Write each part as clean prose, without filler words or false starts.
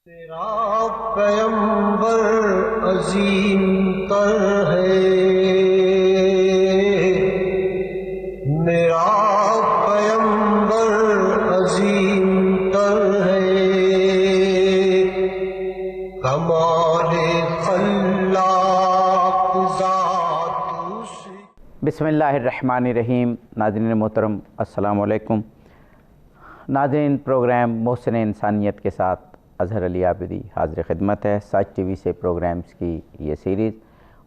تیرا پیمبر عظیم تر ہے، میرا پیمبر عظیم تر ہے، کمال خلاق ذات سے۔ بسم اللہ الرحمن الرحیم۔ ناظرین محترم السلام علیکم۔ ناظرین، پروگرام محسن انسانیت کے ساتھ اظہر علی عابدی حاضر خدمت ہے۔ سچ ٹی وی سے پروگرامز کی یہ سیریز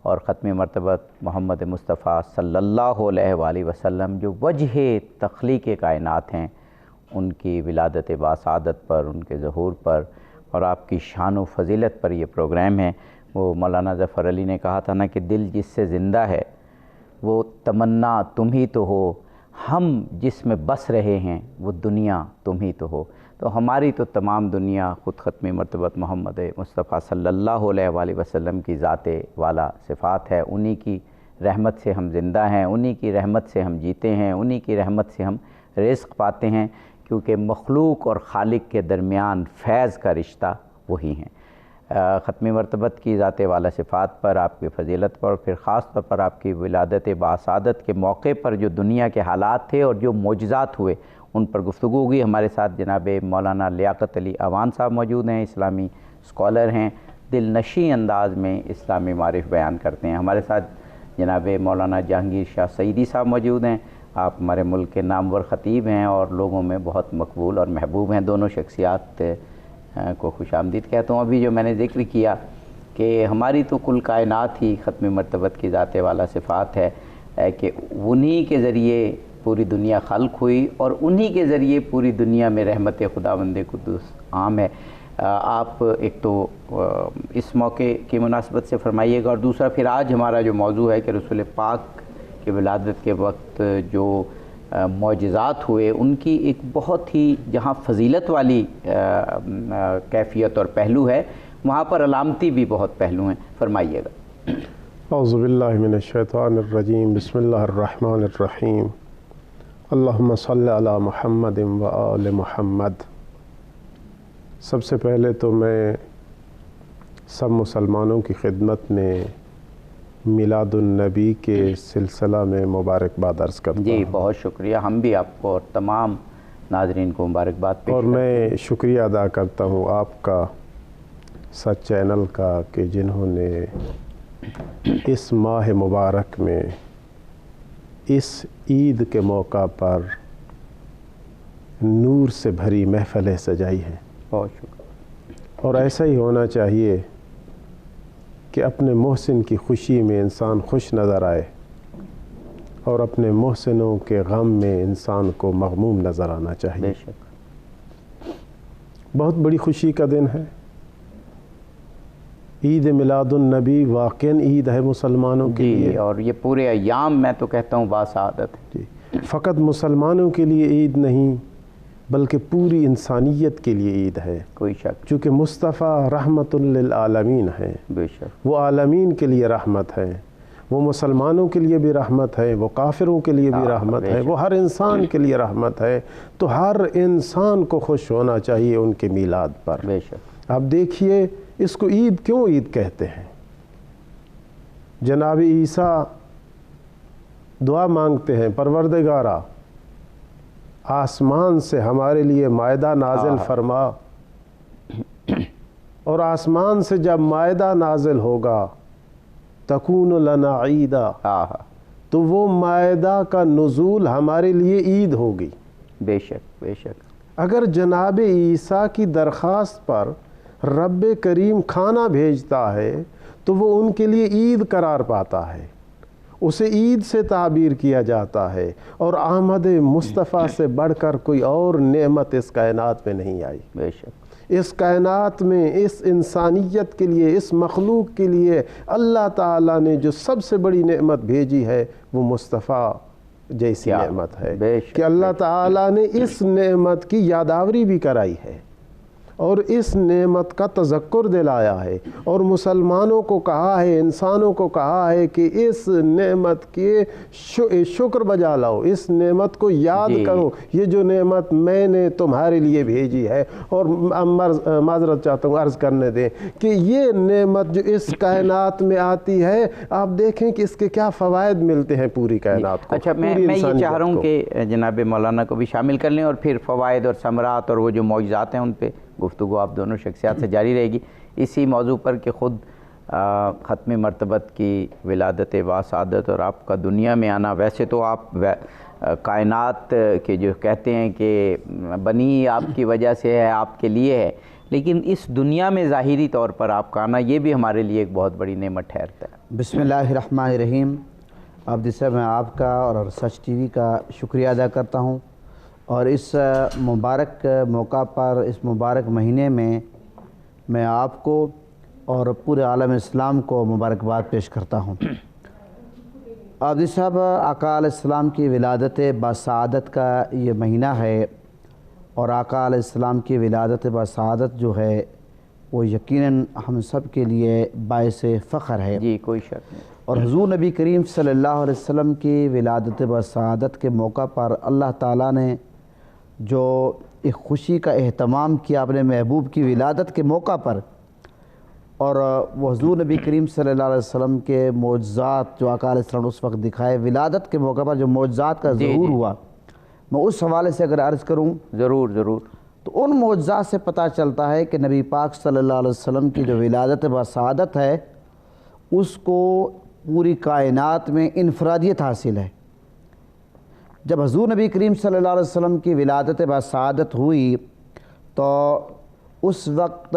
اور ختم مرتبہ محمد مصطفیٰ صلی اللہ علیہ وآلہ وسلم جو وجہ تخلیق کائنات ہیں، ان کی ولادت باسعادت پر، ان کے ظہور پر اور آپ کی شان و فضیلت پر یہ پروگرام ہے۔ وہ مولانا ظفر علی نے کہا تھا نا کہ دل جس سے زندہ ہے وہ تمنا تم ہی تو ہو، ہم جس میں بس رہے ہیں وہ دنیا تم ہی تو ہو۔ تو ہماری تو تمام دنیا خود ختم مرتبہ محمد مصطفیٰ صلی اللہ علیہ وآلہ وسلم کی ذات والا صفات ہے۔ انہی کی رحمت سے ہم زندہ ہیں، انہی کی رحمت سے ہم جیتے ہیں، انہی کی رحمت سے ہم رزق پاتے ہیں، کیونکہ مخلوق اور خالق کے درمیان فیض کا رشتہ وہی ہیں۔ ختم مرتبت کی ذات والا صفات پر، آپ کی فضیلت پر، پھر خاص طور پر آپ کی ولادت باسعادت کے موقع پر جو دنیا کے حالات تھے اور جو معجزات ہوئے ان پر گفتگو ہوگی۔ ہمارے ساتھ جناب مولانا لیاقت علی اعوان صاحب موجود ہیں، اسلامی اسکالر ہیں، دل نشیں انداز میں اسلامی معارف بیان کرتے ہیں۔ ہمارے ساتھ جناب مولانا جہانگیر شاہ سعیدی صاحب موجود ہیں، آپ ہمارے ملک کے نامور خطیب ہیں اور لوگوں میں بہت مقبول اور محبوب ہیں۔ دونوں شخصیات کو خوش آمدید کہتا ہوں۔ ابھی جو میں نے ذکر کیا کہ ہماری تو کل کائنات ہی ختم مرتبت کی ذات والا صفات ہے کہ انہی کے ذریعے پوری دنیا خلق ہوئی اور انہی کے ذریعے پوری دنیا میں رحمت خداوند قدوس عام ہے۔ آپ ایک تو اس موقع کی مناسبت سے فرمائیے گا، اور دوسرا پھر آج ہمارا جو موضوع ہے کہ رسول پاک کی ولادت کے وقت جو معجزات ہوئے ان کی ایک بہت ہی جہاں فضیلت والی کیفیت اور پہلو ہے، وہاں پر علامتی بھی بہت پہلو ہیں، فرمائیے گا۔ اعوذ باللہ من الشیطان الرجیم، بسم اللہ الرحمن الرحیم، اللہم صلی علی محمد و آل محمد۔ سب سے پہلے تو میں سب مسلمانوں کی خدمت میں میلاد النبی کے سلسلہ میں مبارکباد عرض کرتا ہوں۔ جی بہت شکریہ، ہم بھی آپ کو اور تمام ناظرین کو مبارکباد پیش اور کرتے ہیں۔ میں شکریہ ادا کرتا ہوں آپ کا، سچ چینل کا، کہ جنہوں نے اس ماہ مبارک میں اس عید کے موقع پر نور سے بھری محفلیں سجائی ہیں۔ بہت شکریہ۔ اور ایسا ہی ہونا چاہیے کہ اپنے محسن کی خوشی میں انسان خوش نظر آئے اور اپنے محسنوں کے غم میں انسان کو مغموم نظر آنا چاہیے۔ بے شک بہت بڑی خوشی کا دن ہے۔ عید میلاد النبی واقعاً عید ہے مسلمانوں کے لیے، جی، اور یہ پورے ایام میں تو کہتا ہوں باسعادت ہے۔ جی، فقط مسلمانوں کے لیے عید نہیں بلکہ پوری انسانیت کے لیے عید ہے، کوئی شک، چونکہ مصطفیٰ رحمت للعالمین ہیں۔ بے شک، وہ عالمین کے لیے رحمت ہے، وہ مسلمانوں کے لیے بھی رحمت ہے، وہ کافروں کے لیے بھی رحمت ہے، وہ ہر انسان کے لیے رحمت ہے۔ تو ہر انسان کو خوش ہونا چاہیے ان کے میلاد پر۔ بے شک، اب دیکھیے اس کو عید کیوں عید کہتے ہیں؟ جناب عیسیٰ دعا مانگتے ہیں، پروردگارا آسمان سے ہمارے لیے مائدہ نازل فرما، اور آسمان سے جب مائدہ نازل ہوگا تکون لنا عیدا، تو وہ مائدہ کا نزول ہمارے لیے عید ہوگی۔ بے شک، بے شک، اگر جناب عیسیٰ کی درخواست پر رب کریم کھانا بھیجتا ہے تو وہ ان کے لیے عید قرار پاتا ہے، اسے عید سے تعبیر کیا جاتا ہے، اور آمد مصطفیٰ سے بڑھ کر کوئی اور نعمت اس کائنات میں نہیں آئی۔ بے شک، اس کائنات میں اس انسانیت کے لیے، اس مخلوق کے لیے اللہ تعالیٰ نے جو سب سے بڑی نعمت بھیجی ہے وہ مصطفیٰ جیسی نعمت ہے، بے شک، کہ اللہ تعالیٰ نے اس نعمت کی یادآوری بھی کرائی ہے۔ اور اس نعمت کا تذکر دلایا ہے اور مسلمانوں کو کہا ہے، انسانوں کو کہا ہے کہ اس نعمت کے شکر بجا لاؤ، اس نعمت کو یاد کرو، یہ جو نعمت میں نے تمہارے لیے بھیجی ہے۔ اور معذرت چاہتا ہوں، عرض کرنے دیں کہ یہ نعمت جو اس کائنات میں آتی ہے، آپ دیکھیں کہ اس کے کیا فوائد ملتے ہیں پوری کائنات کو۔ اچھا، میں یہ چاہ رہا ہوں کہ جناب مولانا کو بھی شامل کر لیں اور پھر فوائد اور ثمرات اور وہ جو معجزات ہیں ان پہ گفتگو آپ دونوں شخصیات سے جاری رہے گی، اسی موضوع پر کہ خود ختم مرتبت کی ولادت باسعادت اور آپ کا دنیا میں آنا، ویسے تو آپ کائنات کے جو کہتے ہیں کہ بنی آپ کی وجہ سے ہے، آپ کے لیے ہے، لیکن اس دنیا میں ظاہری طور پر آپ کا آنا یہ بھی ہمارے لیے ایک بہت بڑی نعمت ٹھہرتا ہے۔ بسم اللہ الرحمن الرحیم۔ عابد صاحب، میں آپ کا اور سچ ٹی وی کا شکریہ ادا کرتا ہوں، اور اس مبارک موقع پر، اس مبارک مہینے میں آپ کو اور پورے عالم اسلام کو مبارکباد پیش کرتا ہوں۔ عابد صاحب، آقا علیہ السلام کی ولادت باسعادت کا یہ مہینہ ہے، اور آقا علیہ السلام کی ولادت باسعادت جو ہے وہ یقیناً ہم سب کے لیے باعث فخر ہے۔ جی، کوئی شک نہیں۔ اور حضور نبی کریم صلی اللہ علیہ وسلم کی ولادت باسعادت کے موقع پر اللہ تعالیٰ نے جو ایک خوشی کا اہتمام کیا اپنے محبوب کی ولادت کے موقع پر، اور وہ حضور نبی کریم صلی اللہ علیہ وسلم کے معجزات جو آقا علیہ السلام نے اس وقت دکھائے، ولادت کے موقع پر جو معجزات کا ظہور ہوا، میں اس حوالے سے اگر عرض کروں ضرور ضرور، تو ان معجزات سے پتہ چلتا ہے کہ نبی پاک صلی اللہ علیہ وسلم کی جو ولادت باسعادت ہے اس کو پوری کائنات میں انفرادیت حاصل ہے۔ جب حضور نبی کریم صلی اللہ علیہ وسلم کی ولادت باسعادت ہوئی تو اس وقت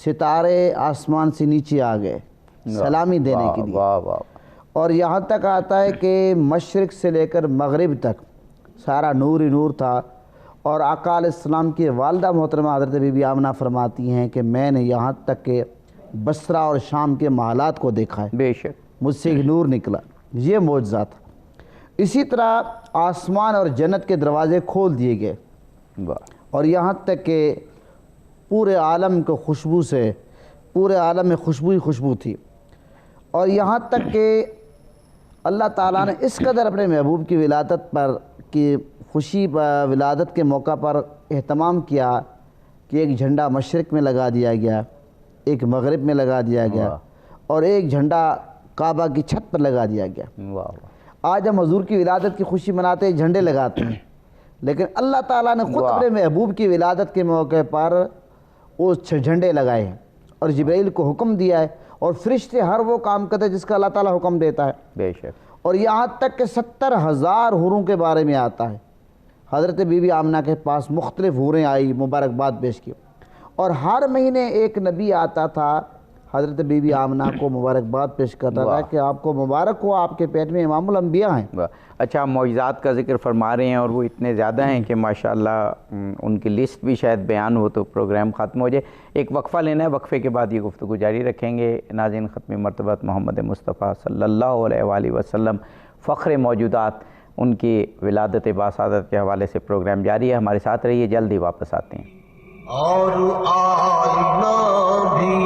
ستارے آسمان سے نیچے آ گئے سلامی دینے کے لیے، اور یہاں تک آتا ہے کہ مشرق سے لے کر مغرب تک سارا نور ہی نور تھا۔ اور آقا علیہ السلام کی والدہ محترمہ حضرت بی بی آمنہ فرماتی ہیں کہ میں نے یہاں تک کہ بصرہ اور شام کے محلات کو دیکھا ہے، بے شک مجھ سے ایک نور نکلا، یہ معجزہ تھا۔ اسی طرح آسمان اور جنت کے دروازے کھول دیے گئے، اور یہاں تک کہ پورے عالم کو خوشبو سے، پورے عالم میں خوشبو ہی خوشبو تھی، اور یہاں تک کہ اللہ تعالیٰ نے اس قدر اپنے محبوب کی ولادت پر کی خوشی ولادت کے موقع پر اہتمام کیا کہ ایک جھنڈا مشرق میں لگا دیا گیا، ایک مغرب میں لگا دیا گیا، اور ایک جھنڈا کعبہ کی چھت پر لگا دیا گیا۔ آج ہم حضور کی ولادت کی خوشی مناتے ہیں، جھنڈے لگاتے ہیں، لیکن اللہ تعالیٰ نے خود اپنے محبوب کی ولادت کے موقع پر وہ جھنڈے لگائے ہیں، اور جبرائیل کو حکم دیا ہے، اور فرشتے ہر وہ کام کرتے ہیں جس کا اللہ تعالیٰ حکم دیتا ہے۔ بے شک۔ اور یہاں تک کہ 70,000 حوروں کے بارے میں آتا ہے، حضرت بی بی آمنہ کے پاس مختلف حوریں آئی، مبارکباد پیش کی، اور ہر مہینے ایک نبی آتا تھا حضرت بی بی آمنہ کو مبارکباد پیش کرتا تھا کہ آپ کو مبارک ہو، آپ کے پیٹ میں امام الانبیاء ہیں۔ اچھا، معجزات کا ذکر فرما رہے ہیں اور وہ اتنے زیادہ ہیں کہ ماشاءاللہ ان کی لسٹ بھی شاید بیان ہو تو پروگرام ختم ہو جائے۔ ایک وقفہ لینا ہے، وقفے کے بعد یہ گفتگو جاری رکھیں گے۔ ناظرین، ختم مرتبت محمد مصطفیٰ صلی اللہ علیہ وآلہ وسلم فخر موجودات، ان کی ولادت باسعادت کے حوالے سے پروگرام جاری ہے، ہمارے ساتھ رہیے، جلد ہی واپس آتے ہیں۔ اور آئینہ بھی،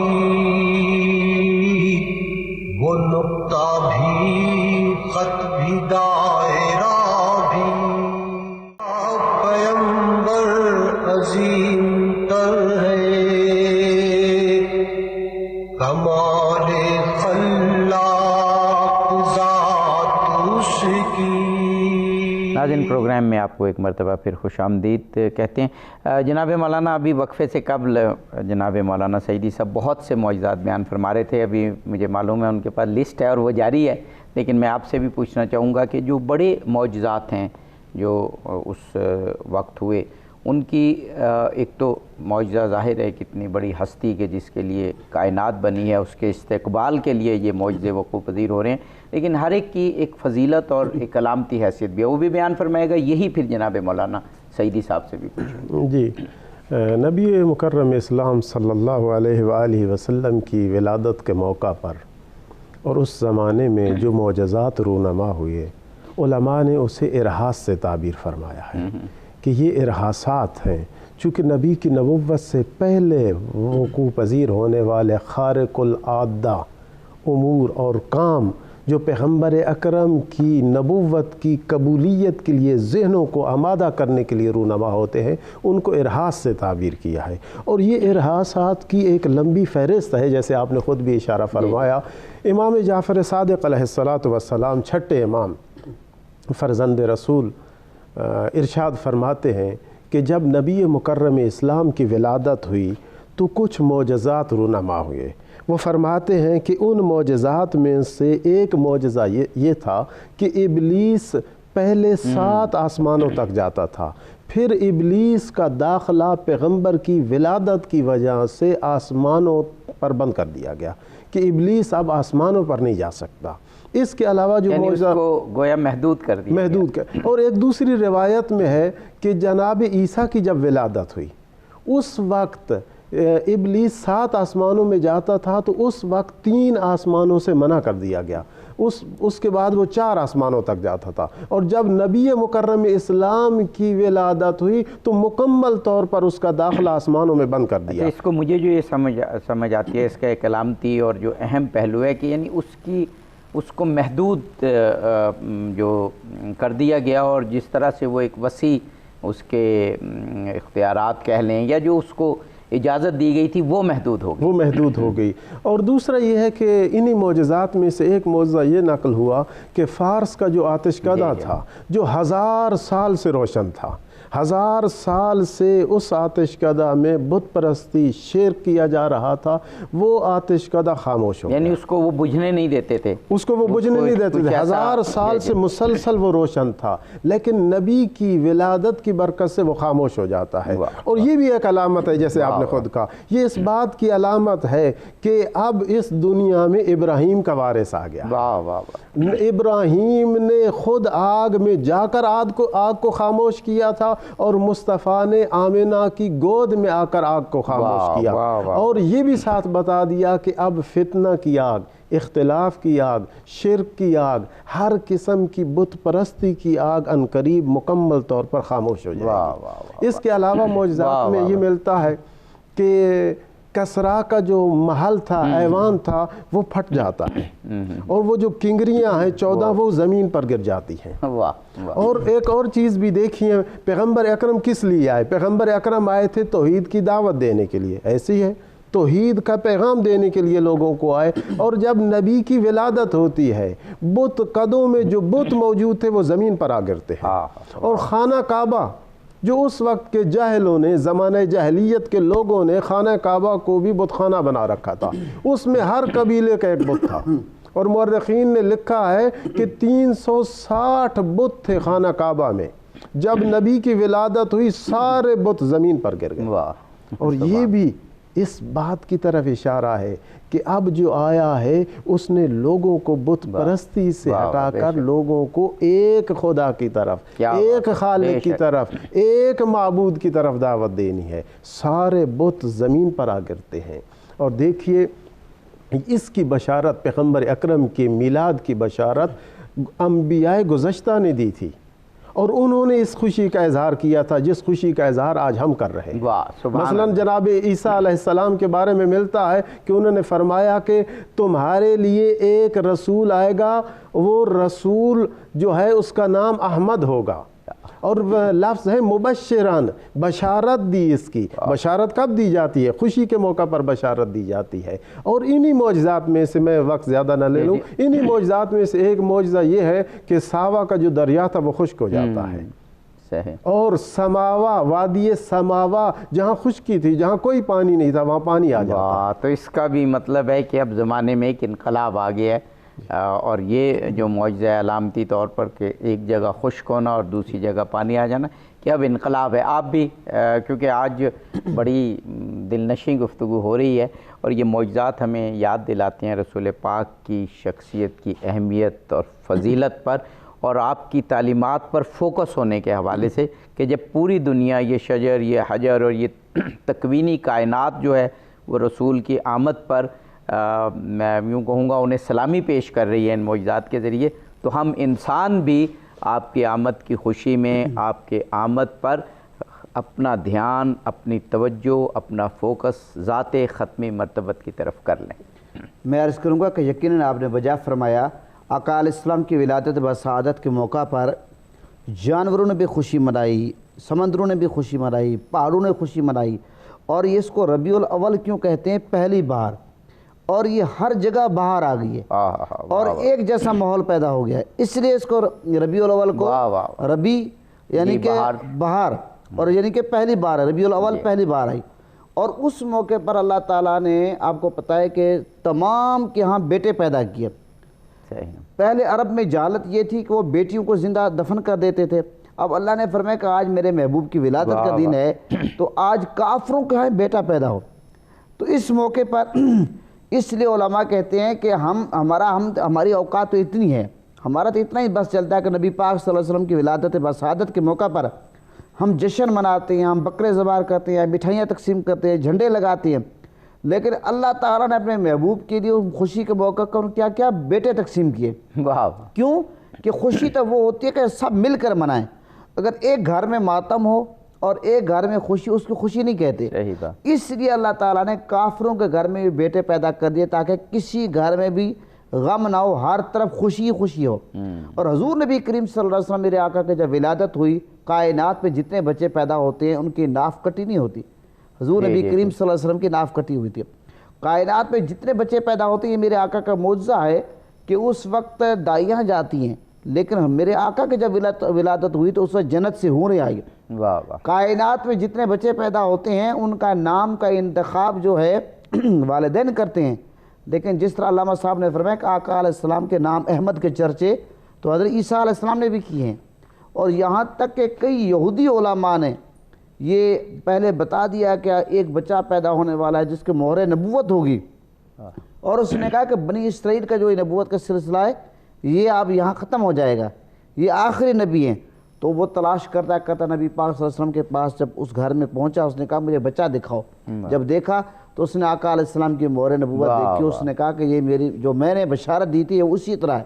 وہ نقطہ بھی، خط بھی، دائرہ بھی، پیمبر عظیم تر ہے، کمال خلاق ذات اس کی۔ ناظرین، پروگرام میں آپ کو ایک مرتبہ پھر خوش آمدید کہتے ہیں۔ جناب مولانا، ابھی وقفے سے قبل جناب مولانا سعیدی صاحب بہت سے معجزات بیان فرما رہے تھے، ابھی مجھے معلوم ہے ان کے پاس لسٹ ہے اور وہ جاری ہے، لیکن میں آپ سے بھی پوچھنا چاہوں گا کہ جو بڑے معجزات ہیں جو اس وقت ہوئے، ان کی ایک تو معجزہ ظاہر ہے کتنی بڑی ہستی کہ جس کے لیے کائنات بنی ہے، اس کے استقبال کے لیے یہ معجزے وقوع پذیر ہو رہے ہیں، لیکن ہر ایک کی ایک فضیلت اور ایک علامتی حیثیت بھی ہے، وہ بھی بیان فرمائے گا، یہی پھر جناب مولانا سعیدی صاحب سے بھی پوچھیں۔ جی، نبی مکرم اسلام صلی اللہ علیہ وآلہ وسلم کی ولادت کے موقع پر اور اس زمانے میں جو معجزات رونما ہوئے، علماء نے اسے ارہاس سے تعبیر فرمایا ہے کہ یہ ارحاسات ہیں، چونکہ نبی کی نبوت سے پہلے وقوع پذیر ہونے والے خارق العادہ امور اور کام جو پیغمبر اکرم کی نبوت کی قبولیت کے لیے ذہنوں کو آمادہ کرنے کے لیے رونما ہوتے ہیں، ان کو ارحاس سے تعبیر کیا ہے۔ اور یہ ارحاسات کی ایک لمبی فہرست ہے، جیسے آپ نے خود بھی اشارہ فرمایا۔ امام جعفر صادق علیہ السلام چھٹے امام فرزند رسول ارشاد فرماتے ہیں کہ جب نبی مکرم اسلام کی ولادت ہوئی تو کچھ معجزات رونما ہوئے۔ وہ فرماتے ہیں کہ ان معجزات میں سے ایک معجزہ یہ تھا کہ ابلیس پہلے 7 آسمانوں تک جاتا تھا، پھر ابلیس کا داخلہ پیغمبر کی ولادت کی وجہ سے آسمانوں پر بند کر دیا گیا کہ ابلیس اب آسمانوں پر نہیں جا سکتا۔ اس کے علاوہ جو یعنی معجزہ اس کو گویا محدود کر دیا اور ایک دوسری روایت میں ہے کہ جناب عیسیٰ کی جب ولادت ہوئی اس وقت ابلیس 7 آسمانوں میں جاتا تھا، تو اس وقت 3 آسمانوں سے منع کر دیا گیا، اس کے بعد وہ 4 آسمانوں تک جاتا تھا۔ اور جب نبی مکرم اسلام کی ولادت ہوئی تو مکمل طور پر اس کا داخلہ آسمانوں میں بند کر دیا۔ اس کو مجھے جو یہ سمجھ آتی ہے، اس کا ایک علامتی اور جو اہم پہلو ہے کہ یعنی اس کو محدود جو کر دیا گیا، اور جس طرح سے وہ ایک وسیع اس کے اختیارات کہہ لیں یا جو اس کو اجازت دی گئی تھی وہ محدود ہو گئی۔ اور دوسرا یہ ہے کہ انہی معجزات میں سے ایک معجزہ یہ نقل ہوا کہ فارس کا جو آتش کدہ تھا، جو 1000 سال سے روشن تھا، 1000 سال سے اس آتش کدہ میں بت پرستی شرک کیا جا رہا تھا، وہ آتش کدہ خاموش ہو گیا۔ یعنی اس کو وہ بجھنے نہیں دیتے تھے، اس کو وہ بجھنے نہیں دیتے تھے، 1000 سال سے مسلسل وہ روشن تھا، لیکن نبی کی ولادت کی برکت سے وہ خاموش ہو جاتا ہے۔ اور یہ بھی ایک علامت ہے، جیسے آپ نے خود کہا، یہ اس بات کی علامت ہے کہ اب اس دنیا میں ابراہیم کا وارث آ گیا۔ ابراہیم نے خود آگ میں جا کر آگ کو خاموش کیا تھا، اور مصطفیٰ نے آمنہ کی گود میں آ کر آگ کو خاموش کیا، اور یہ بھی ساتھ بتا دیا کہ اب فتنہ کی آگ، اختلاف کی آگ، شرک کی آگ، ہر قسم کی بت پرستی کی آگ عنقریب مکمل طور پر خاموش ہو جائے گی۔ اس کے علاوہ معجزات میں یہ ملتا ہے کہ کسرا کا جو محل تھا، ایوان تھا، وہ پھٹ جاتا ہے، اور وہ جو کنگریاں ہیں 14 وہ زمین پر گر جاتی ہیں۔ اور ایک اور چیز بھی دیکھیے، پیغمبر اکرم کس لیے آئے؟ پیغمبر اکرم آئے تھے توحید کی دعوت دینے کے لیے، ایسی ہے توحید کا پیغام دینے کے لیے لوگوں کو آئے۔ اور جب نبی کی ولادت ہوتی ہے، بت قدوں میں جو بت موجود تھے وہ زمین پر آ گرتے ہیں، اور خانہ کعبہ جو اس وقت کے جاہلوں نے، زمانہ جاہلیت کے لوگوں نے خانہ کعبہ کو بھی بت خانہ بنا رکھا تھا، اس میں ہر قبیلے کا ایک بت تھا، اور مورخین نے لکھا ہے کہ 360 بت تھے خانہ کعبہ میں۔ جب نبی کی ولادت ہوئی سارے بت زمین پر گر گئے، اور یہ بھی اس بات کی طرف اشارہ ہے کہ اب جو آیا ہے اس نے لوگوں کو بت پرستی سے ہٹا کر لوگوں کو ایک خدا کی طرف، ایک خالق کی طرف، ایک معبود کی طرف دعوت دینی ہے۔ سارے بت زمین پر آ گرتے ہیں۔ اور دیکھیے اس کی بشارت، پیغمبر اکرم کے میلاد کی بشارت انبیاء گزشتہ نے دی تھی، اور انہوں نے اس خوشی کا اظہار کیا تھا جس خوشی کا اظہار آج ہم کر رہے ہیں۔ مثلا جناب عیسیٰ علیہ السلام کے بارے میں ملتا ہے کہ انہوں نے فرمایا کہ تمہارے لیے ایک رسول آئے گا، وہ رسول جو ہے اس کا نام احمد ہوگا، اور لفظ ہے مبشران، بشارت دی اس کی۔ بشارت کب دی جاتی ہے؟ خوشی کے موقع پر بشارت دی جاتی ہے۔ اور انہی معجزات میں سے، میں وقت زیادہ نہ لے لوں، انہی معجزات میں سے ایک معجزہ یہ ہے کہ ساوا کا جو دریا تھا وہ خشک ہو جاتا ہے، اور سماوا، وادی سماوا جہاں خشکی تھی، جہاں کوئی پانی نہیں تھا، وہاں پانی آ جاتا ہے۔ تو اس کا بھی مطلب ہے کہ اب زمانے میں ایک انقلاب آ گیا ہے، اور یہ جو معجزہ ہے علامتی طور پر کہ ایک جگہ خشک ہونا اور دوسری جگہ پانی آ جانا، کہ اب انقلاب ہے۔ آپ بھی کیونکہ آج بڑی دلنشیں گفتگو ہو رہی ہے، اور یہ معجزات ہمیں یاد دلاتے ہیں رسول پاک کی شخصیت کی اہمیت اور فضیلت پر، اور آپ کی تعلیمات پر فوکس ہونے کے حوالے سے، کہ جب پوری دنیا یہ شجر، یہ حجر اور یہ تکوینی کائنات جو ہے وہ رسول کی آمد پر میں یوں کہوں گا انہیں سلامی پیش کر رہی ہے ان معجزات کے ذریعے، تو ہم انسان بھی آپ کی آمد کی خوشی میں آپ کے آمد پر اپنا دھیان، اپنی توجہ، اپنا فوکس ذات ختمی مرتبت کی طرف کر لیں۔ میں عرض کروں گا کہ یقیناً آپ نے بجا فرمایا آقا علیہ السلام کی ولادت بسعادت کے موقع پر جانوروں نے بھی خوشی منائی، سمندروں نے بھی خوشی منائی، پہاڑوں نے خوشی منائی، اور یہ اس کو ربیع الاول کیوں کہتے ہیں؟ پہلی بہار، اور یہ ہر جگہ بہار آ گئی ہے اور ایک جیسا ماحول پیدا ہو گیا ہے، اس لیے اس کو ربیع الاول کو ربیع یعنی کہ بہار، اور یعنی کہ پہلی بار ہے، ربیع الاول پہلی بار آئی۔ اور اس موقع پر اللہ تعالیٰ نے آپ کو پتہ ہے کہ تمام کے ہاں بیٹے پیدا کیے۔ پہلے عرب میں جہالت یہ تھی کہ وہ بیٹیوں کو زندہ دفن کر دیتے تھے، اب اللہ نے فرمایا کہ آج میرے محبوب کی ولادت کا دن ہے تو آج کافروں کے ہاں بیٹا پیدا ہو۔ تو اس موقع پر اس لیے علماء کہتے ہیں کہ ہماری اوقات تو اتنی ہے، ہمارا تو اتنا ہی بس چلتا ہے کہ نبی پاک صلی اللہ علیہ وسلم کی ولادت بسعادت کے موقع پر ہم جشن مناتے ہیں، ہم بکرے ذبح کرتے ہیں، مٹھائیاں تقسیم کرتے ہیں، جھنڈے لگاتے ہیں، لیکن اللہ تعالیٰ نے اپنے محبوب کے لیے خوشی کے موقع پر کیا کیا؟ بیٹے تقسیم کیے۔ کیوں کہ خوشی تو وہ ہوتی ہے کہ سب مل کر منائیں۔ اگر ایک گھر میں ماتم ہو اور ایک گھر میں خوشی، اس کی خوشی نہیں کہتے۔ اس لیے اللہ تعالیٰ نے کافروں کے گھر میں بھی بیٹے پیدا کر دیے تاکہ کسی گھر میں بھی غم نہ ہو، ہر طرف خوشی خوشی ہو۔ اور حضور نبی کریم صلی اللہ علیہ وسلم میرے آقا کے جب ولادت ہوئی، کائنات میں جتنے بچے پیدا ہوتے ہیں ان کی ناف کٹی نہیں ہوتی، حضور نبی کریم صلی اللہ علیہ وسلم کی ناف کٹی ہوئی تھی۔ کائنات میں جتنے بچے پیدا ہوتے ہیں، یہ میرے آقا کا معجزہ ہے کہ اس وقت دائیاں جاتی ہیں، لیکن میرے آقا کے جب ولادت ہوئی تو اس وقت جنت سے حوریں آئی۔ کائنات میں جتنے بچے پیدا ہوتے ہیں ان کا نام کا انتخاب جو ہے والدین کرتے ہیں، لیکن جس طرح علامہ صاحب نے فرمایا کہ آقا علیہ السلام کے نام احمد کے چرچے تو حضرت عیسیٰ علیہ السلام نے بھی کیے ہیں، اور یہاں تک کہ کئی یہودی علماء نے یہ پہلے بتا دیا کہ ایک بچہ پیدا ہونے والا ہے جس کے مہر نبوت ہوگی، اور اس نے کہا کہ بنی اسرائیل کا جو نبوت کا سلسلہ ہے یہ اب یہاں ختم ہو جائے گا، یہ آخری نبی ہیں۔ تو وہ تلاش کرتا نبی پاک صلی اللہ علیہ وسلم کے پاس جب اس گھر میں پہنچا، اس نے کہا مجھے بچہ دکھاؤ۔ جب دیکھا تو اس نے آقا علیہ السلام کی مہر نبوت دیکھی، اس نے کہا کہ یہ میری جو میں نے بشارت دی تھی اسی طرح ہے۔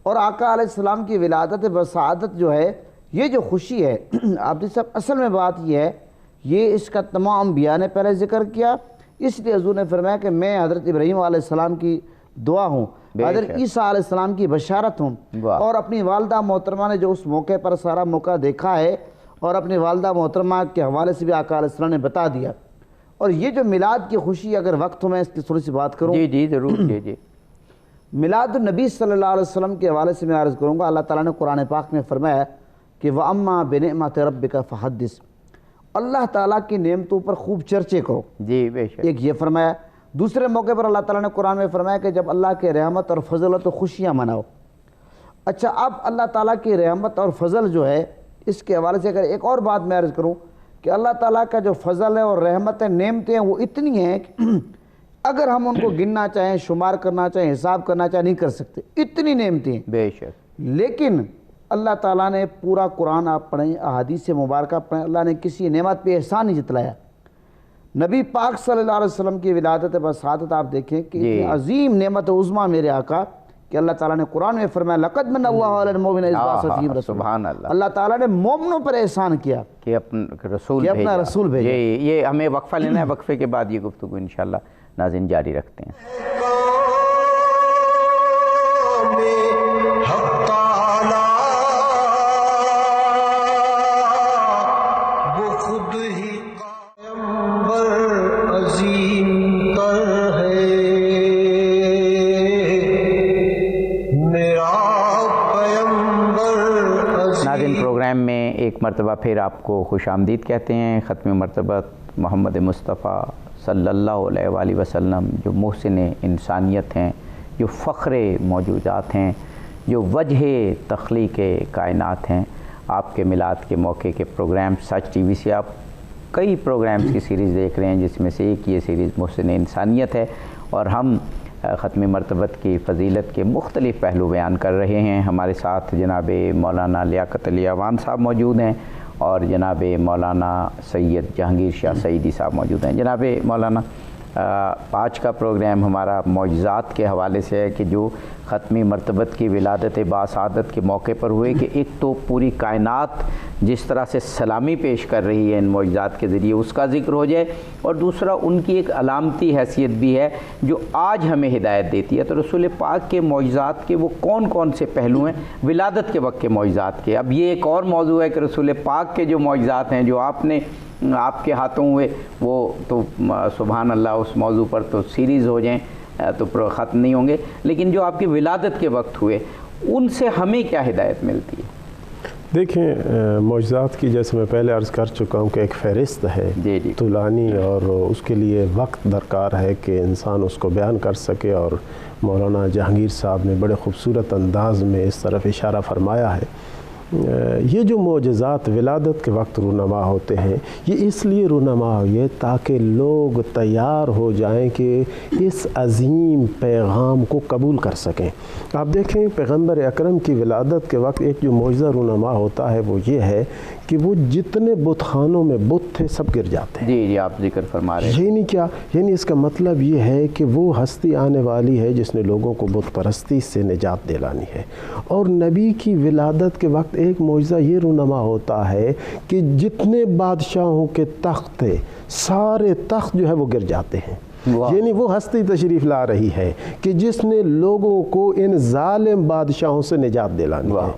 اور آقا علیہ السلام کی ولادت بسعادت جو ہے، یہ جو خوشی ہے آپ صاحب، اصل میں بات یہ ہے، یہ اس کا تمام انبیاء نے پہلے ذکر کیا، اس لیے حضور نے فرمایا کہ میں حضرت ابراہیم علیہ السلام کی دعا ہوں، حضرت عیسیٰ علیہ السلام کی بشارت ہوں، اور اپنی والدہ محترمہ نے جو اس موقع پر سارا موقع دیکھا ہے اور اپنی والدہ محترمہ کے حوالے سے بھی آقا علیہ السلام نے بتا دیا۔ اور یہ جو میلاد کی خوشی، اگر وقت ہو میں اس کی تھوڑی سی بات کروں۔ جی ضرور جی۔ میلاد النبی صلی اللہ علیہ وسلم کے حوالے سے میں عرض کروں گا، اللہ تعالیٰ نے قرآن پاک میں فرمایا کہ وَأَمَّا بِنِعْمَةِ رَبِّكَ فَحَدِّثْ، اللہ تعالیٰ کی نعمتوں پر خوب چرچے کرو۔ جی بے شک۔ ایک یہ فرمایا، دوسرے موقع پر اللہ تعالیٰ نے قرآن میں فرمایا کہ جب اللہ کے رحمت اور فضل ہو تو خوشیاں مناؤ۔ اچھا، اب اللہ تعالیٰ کی رحمت اور فضل جو ہے، اس کے حوالے سے اگر ایک اور بات میں عرض کروں کہ اللہ تعالیٰ کا جو فضل ہے اور رحمت ہے، نعمتیں ہیں، وہ اتنی ہیں کہ اگر ہم ان کو گننا چاہیں، شمار کرنا چاہیں، حساب کرنا چاہیں، نہیں کر سکتے، اتنی نعمتیں ہیں بے شک۔ لیکن اللہ تعالیٰ نے پورا قرآن آپ پڑھیں، احادیث مبارکہ پڑھیں، اللہ نے کسی نعمت پہ احسان نہیں جتلایا۔ نبی پاک صلی اللہ علیہ وسلم کی ولادت بسعادت آپ دیکھیں کہ اتنی عظیم نعمت عظمیٰ میرے آقا کہ اللہ تعالیٰ نے قرآن میں فرمایا لَقَدْ مَنَّ اللَّهُ عَلَى الْمُؤْمِنِينَ إِذْ بَعَثَ فِيهِمْ رَسُولًا۔ سبحان اللہ، اللہ تعالیٰ نے مومنوں پر احسان کیا کہ اپنا رسول بھیجا۔ یہ ہمیں وقفہ لینا ہے، وقفے کے بعد یہ گفتگو انشاءاللہ ناظرین جاری رکھتے ہیں۔ پروگرام میں ایک مرتبہ پھر آپ کو خوش آمدید کہتے ہیں۔ ختم مرتبت محمد مصطفیٰ صلی اللہ علیہ وآلہ وسلم جو محسن انسانیت ہیں، جو فخر موجودات ہیں، جو وجہ تخلیق کائنات ہیں، آپ کے میلاد کے موقع کے پروگرام سچ ٹی وی سے آپ کئی پروگرامز کی سیریز دیکھ رہے ہیں، جس میں سے ایک یہ سیریز محسن انسانیت ہے، اور ہم ختم مرتبت کی فضیلت کے مختلف پہلو بیان کر رہے ہیں۔ ہمارے ساتھ جناب مولانا لیاقت علی اعوان صاحب موجود ہیں اور جناب مولانا سید جہانگیر شاہ سعیدی صاحب موجود ہیں۔ جناب مولانا، آج کا پروگرام ہمارا معجزات کے حوالے سے ہے کہ جو ختمی مرتبت کی ولادت باسعادت کے موقع پر ہوئے کہ ایک تو پوری کائنات جس طرح سے سلامی پیش کر رہی ہے ان معجزات کے ذریعے اس کا ذکر ہو جائے، اور دوسرا ان کی ایک علامتی حیثیت بھی ہے جو آج ہمیں ہدایت دیتی ہے۔ تو رسول پاک کے معجزات کے وہ کون کون سے پہلو ہیں ولادت کے وقت کے معجزات کے؟ اب یہ ایک اور موضوع ہے کہ رسول پاک کے جو معجزات ہیں جو آپ کے ہاتھوں ہوئے، وہ تو سبحان اللہ اس موضوع پر تو سیریز ہو جائیں تو ختم نہیں ہوں گے، لیکن جو آپ کی ولادت کے وقت ہوئے ان سے ہمیں کیا ہدایت ملتی ہے؟ دیکھیں معجزات کی جیسے میں پہلے عرض کر چکا ہوں کہ ایک فہرست ہے جی طولانی، اور اس کے لیے وقت درکار ہے کہ انسان اس کو بیان کر سکے، اور مولانا جہانگیر صاحب نے بڑے خوبصورت انداز میں اس طرف اشارہ فرمایا ہے۔ یہ جو معجزات ولادت کے وقت رونما ہوتے ہیں، یہ اس لیے رونما ہوئے تاکہ لوگ تیار ہو جائیں کہ اس عظیم پیغام کو قبول کر سکیں۔ آپ دیکھیں پیغمبر اکرم کی ولادت کے وقت ایک جو معجزہ رونما ہوتا ہے وہ یہ ہے کہ وہ جتنے بت خانوں میں بت تھے سب گر جاتے ہیں۔ جی آپ ذکر فرما رہے ہیں۔ یعنی کیا؟ یعنی اس کا مطلب یہ ہے کہ وہ ہستی آنے والی ہے جس نے لوگوں کو بت پرستی سے نجات دلانی ہے، اور نبی کی ولادت کے وقت ایک معجزہ یہ رونما ہوتا ہے کہ جتنے بادشاہوں کے تخت تھے سارے تخت جو ہے وہ گر جاتے ہیں۔ یعنی وہ ہستی تشریف لا رہی ہے کہ جس نے لوگوں کو ان ظالم بادشاہوں سے نجات دلانی ہے،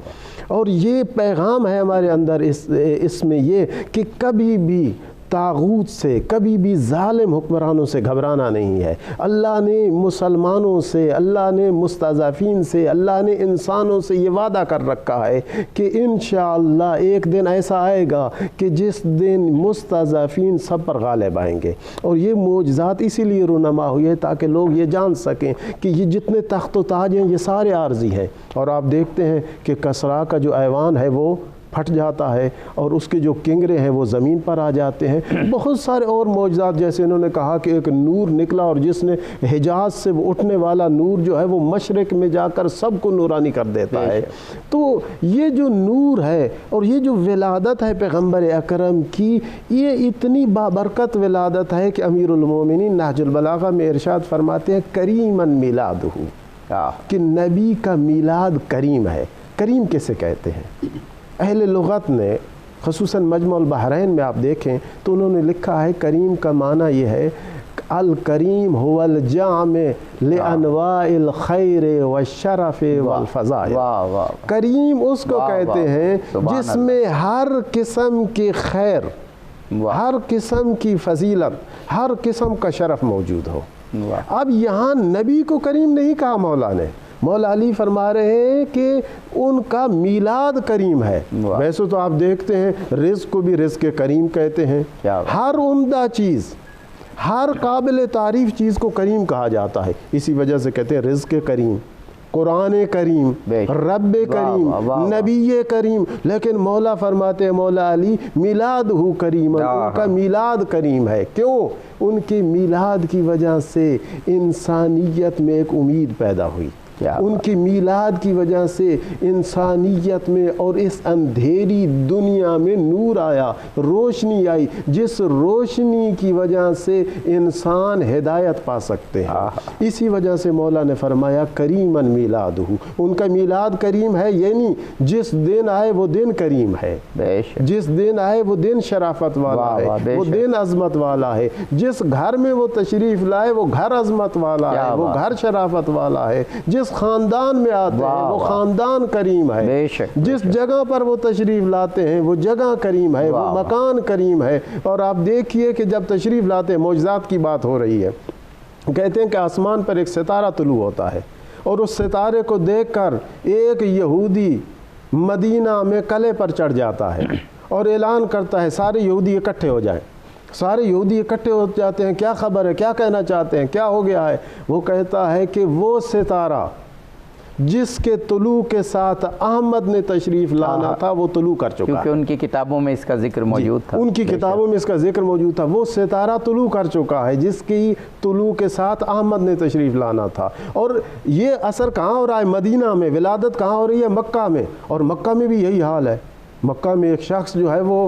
اور یہ پیغام ہے ہمارے اندر اس میں یہ کہ کبھی بھی طاغوت سے، کبھی بھی ظالم حکمرانوں سے گھبرانا نہیں ہے۔ اللہ نے مسلمانوں سے، اللہ نے مستضعفین سے، اللہ نے انسانوں سے یہ وعدہ کر رکھا ہے کہ انشاءاللہ ایک دن ایسا آئے گا کہ جس دن مستضعفین سب پر غالب آئیں گے، اور یہ معجزات اسی لیے رونما ہوئی ہے تاکہ لوگ یہ جان سکیں کہ یہ جتنے تخت و تاج ہیں یہ سارے عارضی ہیں۔ اور آپ دیکھتے ہیں کہ کسریٰ کا جو ایوان ہے وہ پھٹ جاتا ہے، اور اس کے جو کنگرے ہیں وہ زمین پر آ جاتے ہیں۔ بہت سارے اور معجزات، جیسے انہوں نے کہا کہ ایک نور نکلا اور جس نے حجاز سے وہ اٹھنے والا نور جو ہے وہ مشرق میں جا کر سب کو نورانی کر دیتا ہے۔ تو یہ جو نور ہے اور یہ جو ولادت ہے پیغمبر اکرم کی، یہ اتنی بابرکت ولادت ہے کہ امیر المومنین نہج البلاغہ میں ارشاد فرماتے ہیں کریماً میلادہ، کہ نبی کا میلاد کریم ہے۔ کریم کسے کہتے ہیں؟ اہل لغت نے خصوصاً مجمع البحرین میں آپ دیکھیں تو انہوں نے لکھا ہے کریم کا معنی یہ ہے الکریم هو الجامع لانواع الخیر والشرف والفضائل۔ کریم اس کو کہتے ہیں جس میں ہر قسم کی خیر، ہر قسم کی فضیلت، ہر قسم کا شرف موجود ہو۔ اب یہاں نبی کو کریم نہیں کہا مولا نے، مولا علی فرما رہے ہیں کہ ان کا میلاد کریم ہے۔ ویسے تو آپ دیکھتے ہیں رزق کو بھی رزق کریم کہتے ہیں، ہر عمدہ چیز، ہر قابل تعریف چیز کو کریم کہا جاتا ہے، اسی وجہ سے کہتے ہیں رزق کریم، قرآن کریم، رب کریم، نبی کریم۔ لیکن مولا فرماتے ہیں مولا علی میلاد ہو کریم، ان کا میلاد کریم ہے۔ کیوں؟ ان کے میلاد کی وجہ سے انسانیت میں ایک امید پیدا ہوئی، ان کی میلاد کی وجہ سے انسانیت میں اور اس اندھیری دنیا میں نور آیا، روشنی آئی، جس روشنی کی وجہ سے انسان ہدایت پا سکتے ہیں۔ اسی وجہ سے مولا نے فرمایا کریماً میلادہ، ان کا میلاد کریم ہے، یعنی جس دن آئے وہ دن کریم ہے، جس دن آئے وہ دن شرافت والا ہے، وہ دن عظمت والا ہے، جس گھر میں وہ تشریف لائے وہ گھر عظمت والا ہے، وہ گھر شرافت والا ہے، جس خاندان میں آتے ہیں وہ خاندان کریم ہے، جس جگہ پر وہ تشریف لاتے ہیں وہ جگہ کریم ہے، وہ مکان کریم ہے۔ اور آپ دیکھیے کہ جب تشریف لاتے ہیں، معجزات کی بات ہو رہی ہے، کہتے ہیں کہ آسمان پر ایک ستارہ طلوع ہوتا ہے، اور اس ستارے کو دیکھ کر ایک یہودی مدینہ میں کلے پر چڑھ جاتا ہے اور اعلان کرتا ہے سارے یہودی اکٹھے ہو جائیں۔ سارے یہودی اکٹھے ہو جاتے ہیں، کیا خبر ہے، کیا کہنا چاہتے ہیں، کیا ہو گیا ہے؟ وہ کہتا ہے کہ وہ ستارہ جس کے طلوع کے ساتھ احمد نے تشریف لانا تھا وہ طلوع کر چکا ہے، کیونکہ ان کی کتابوں میں اس کا ذکر موجود تھا، ان کی کتابوں میں اس کا ذکر موجود تھا، وہ ستارہ طلوع کر چکا ہے جس کی طلوع کے ساتھ احمد نے تشریف لانا تھا۔ اور یہ اثر کہاں ہو رہا ہے؟ مدینہ میں۔ ولادت کہاں ہو رہی ہے؟ مکہ میں، اور مکہ میں بھی یہی حال ہے۔ مکہ میں ایک شخص جو ہے وہ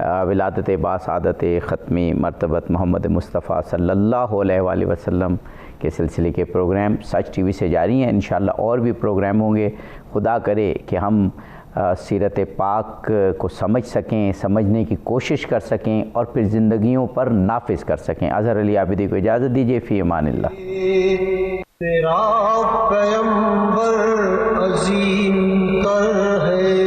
ولادت باسعادت ختمی مرتبت محمد مصطفیٰ صلی اللہ علیہ وآلہ وسلم کے سلسلے کے پروگرام سچ ٹی وی سے جاری ہیں. انشاءاللہ اور بھی پروگرام ہوں گے. خدا کرے کہ ہم سیرت پاک کو سمجھ سکیں, سمجھنے کی کوشش کر سکیں اور پھر زندگیوں پر نافذ کر سکیں. اظہر علی عابدی کو اجازت دیجیے. فی امان اللہ. تیرا پیغمبر عظیم تر ہے.